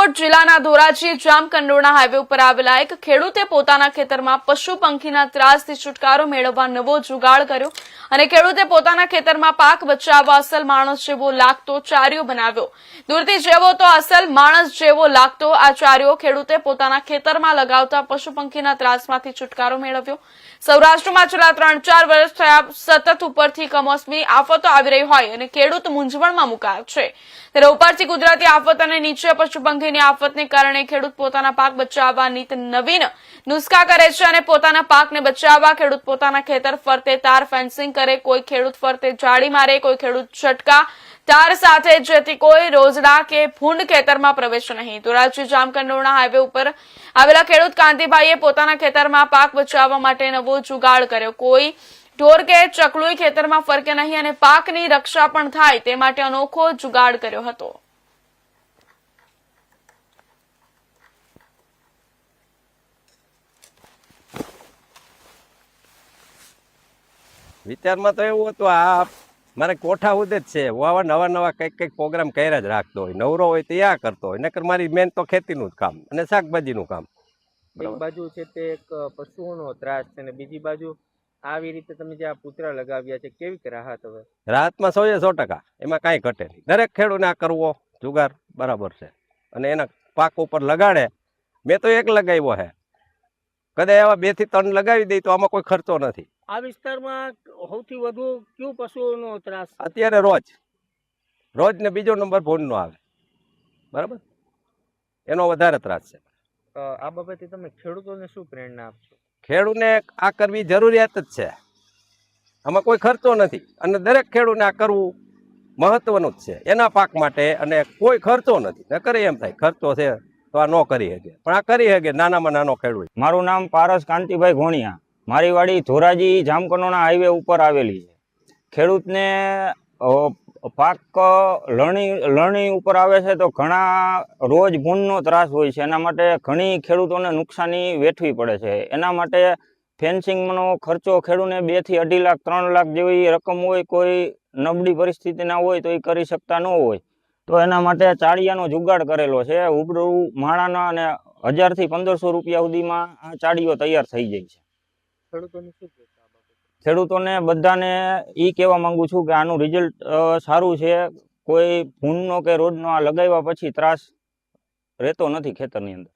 રાજકોટ જિલ્લાના ધોરાજી જામકંડોરણા હાઈવે ઉપર આવેલા એક ખેડૂતે પોતાના ખેતરમાં પશુ પંખીના ત્રાસથી છુટકારો મેળવવા નવો જુગાડ કર્યો અને ખેડૂતે પોતાના ખેતરમાં પાક બચાવવા અસલ માણસ જેવો લાગતો ચાર્યો બનાવ્યો। દૂરથી જેવો તો અસલ માણસ જેવો લાગતો આ ચાર્યો ખેડૂતે પોતાના ખેતરમાં લગાવતા પશુ પંખીના ત્રાસમાંથી છુટકારો મેળવ્યો। સૌરાષ્ટ્રમાં છેલ્લા 3-4 વર્ષ થયા સતત ઉપરથી કમોસમી આફતો આવી રહી હોય અને ખેડૂત મૂંઝવણમાં મુકાયો છે, ત્યારે ઉપરથી કુદરતી આફત અને નીચે પશુ પંખીની આફતને કારણે ખેડૂત પોતાના પાક બચાવવા નિત નવીન નુસ્ખા કરે છે અને પોતાના પાકને બચાવવા ખેડૂત પોતાના ખેતર ફરતે તાર ફેન્સિંગ કરે, કોઈ ખેડૂત ફરતે જાળી મારે, કોઈ ખેડૂત છટકા તાર સાથે, જેથી કોઈ રોજડા કે ભૂંડ ખેતરમાં પ્રવેશે નહીં। ધોરાજી જામકંડોરણા હાઈવે ઉપર આવેલા ખેડૂત કાંતિભાઈએ પોતાના ખેતરમાં પાક બચાવવા માટે નવો જુગાડ કર્યો। કોઈ ઢોર કે ચકલું ખેતરમાં ફરકે નહીં અને પાકની રક્ષા પણ થાય તે માટે અનોખો જુગાડ કર્યો હતો। વિચારમાં તો એવું હતું, આ મારે કોઠા ઉદે જ છે, હું આવા નવા કંઈક પ્રોગ્રામ કર્યા જ રાખતો હોય, નવરો હોય તો આ કરતો હોય, નકર મારી મેન તો ખેતીનું જ કામ અને શાકભાજીનું કામ। એક બાજુ છે તે એક પશુઓનો ત્રાસ છે ને બીજી બાજુ આવી રીતે તમે જે આ પૂતરા લગાવ્યા છે, કેવી રાહત? હવે રાહતમાં 100% એમાં કાંઈ ઘટે નહીં। દરેક ખેડૂતને આ કરવો જુગાર બરાબર છે અને એના પાક ઉપર લગાડે। મેં તો એક લગાવ્યો છે, કદાચ એવા 2 થી 3 લગાવી દઈ તો આમાં કોઈ ખર્ચો નથી। આ વિસ્તારમાં સૌથી વધુ કયું પશુઓનો ત્રાસ? અત્યારે રોજ ને બીજો નંબર ભૂંડનો આવે, બરાબર, એનો વધારે ત્રાસ છે। આ બાબતે તમે ખેડૂતોને શું પ્રેરણા આપશો? ખેડૂતને આ કરવી જરૂરિયાત જ છે, આમાં કોઈ ખર્ચો નથી અને દરેક ખેડૂતને આ કરવું મહત્વનું જ છે એના પાક માટે, અને કોઈ ખર્ચો નથી। ન કરે એમ થાય ખર્ચો છે તો આ ન કરી શકે, પણ આ કરી શકે નાનામાં નાનો ખેડૂત। મારું નામ પારસ કાંતિભાઈ ઘોણિયા, મારી વાડી ધોરાજી જામકંડોરણા હાઈવે ઉપર આવેલી છે। ખેડૂતને પાક લણણી ઉપર આવે છે તો ઘણા રોજ ભૂંડનો ત્રાસ હોય છે, એના માટે ઘણી ખેડૂતોને નુકસાની વેઠવી પડે છે। એના માટે ફેન્સિંગનો ખર્ચો ખેડૂતને 2 થી 2.5 લાખ 3 લાખ જેવી રકમ હોય, કોઈ નબળી પરિસ્થિતિના હોય તો એ કરી શકતા ન હોય, તો એના માટે ચાળિયાનો જુગાડ કરેલો છે। રૂબરૂ માણાના અને 1000 થી 1500 રૂપિયા સુધીમાં આ ચાળીઓ તૈયાર થઈ જાય છે। ખેડૂતોને શું કહેશો? ખેડૂતોને બધાને એ કહેવા માંગુ છું કે આનું રિઝલ્ટ સારું છે, કોઈ ભૂંડનો કે રોજનો આ લગાવ્યા પછી ત્રાસ રહેતો નથી ખેતરની અંદર।